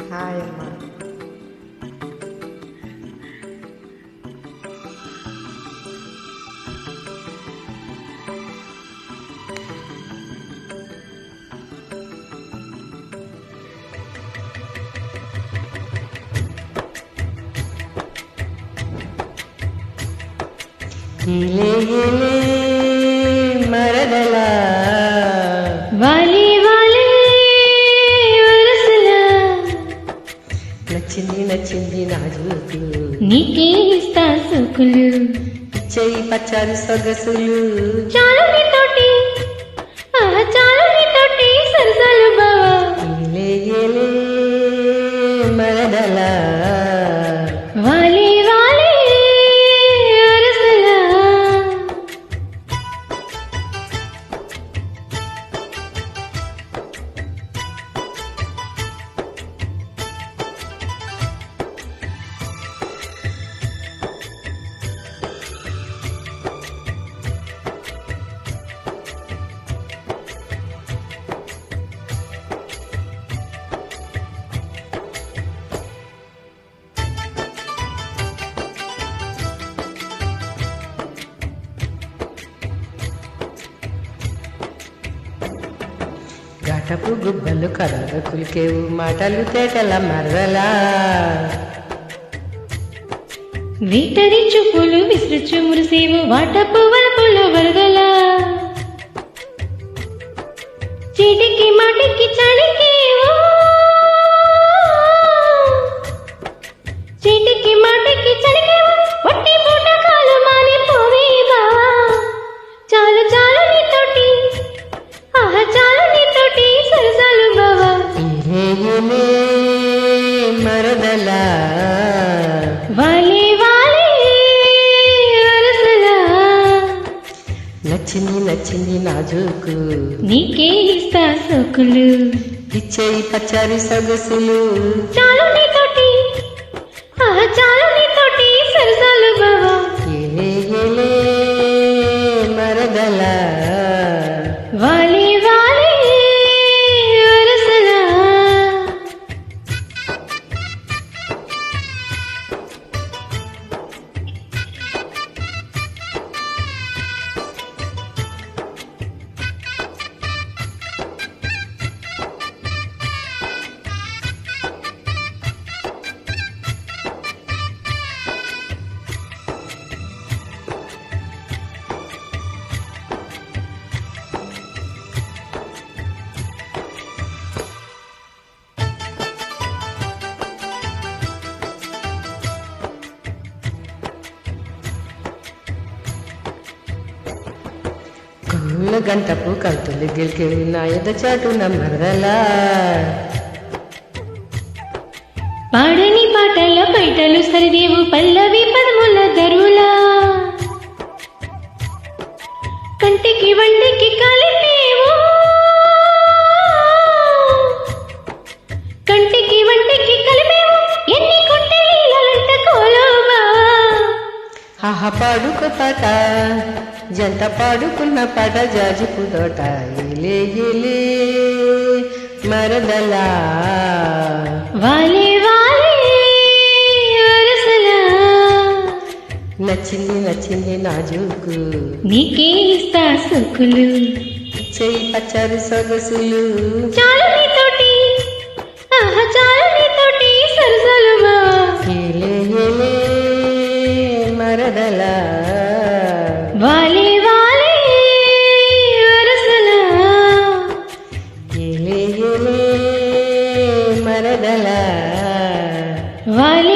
Hi అమ్మా. గిలే గిలే మరదలా వాలే వాలే వరసలా నచ్చింది నచ్చింది నాజుకు నీకే ఇస్తా సోకులు చెయ్యి పచ్చారు సొగసులు చాలు నీతోటి చాలు నీతోటి సరసాలు బావా గిలే గిలే మరదలా వాలే వాలే వరసలా ఘటపు గుబ్బలు కరగ కులికేవు మాటలు తేటల మరదలా వీటరి చూపులు విసురుచు మురిసేవు వాటపు వరపుల వరదలా చీటికి మాటికి చడికేవు చీటికి మాటికి చడికేవు వట్టి పూట కాలు మానిపోవే బావా చాలు చాలు నీతోటి చాలు నీతోటి సరసాలు బావా గిలే గిలే మరదలా వాలే వాలే వరసలా నచ్చింది నచ్చింది నాజుకు నీకే ఇస్తా సోకులు ఇచ్చేయి పచ్చారి సొగసులు చాలు నీతోటి చాలు నీతోటి సరసాలు బావా గిలే గిలే మరదలా వాలే వాలే వరసలా కౌల గంటపు కంతులు గెలికేవి నా ఎద చాటున మరదలా పాడని పాటల పైటలు సరిదేవు పల్లవి పదముల దరువులా కంటికి వంటికి కలిపేవు కంటికి వంటికి కలిపేవు ఎన్ని కొట్టే లీలలంట కోలోవా ఆహ పాడుకో పాట జంట పాడుకున్న పాట జాజిపు తోట ఇలే ఇలే మరదలా వాలే వాలే వరసలా నచ్చింది నచ్చింది నాజుకు నీకే ఇస్తా సోకులు చెయ్యి పచ్చారు సొగసులు చాలు నీతోటి చాలు నీతోటి సరసాలు బావా ఇలే ఇలే మరదలా వాలే వాలే వరసలా ఇలే ఇలే మరదలా వాలే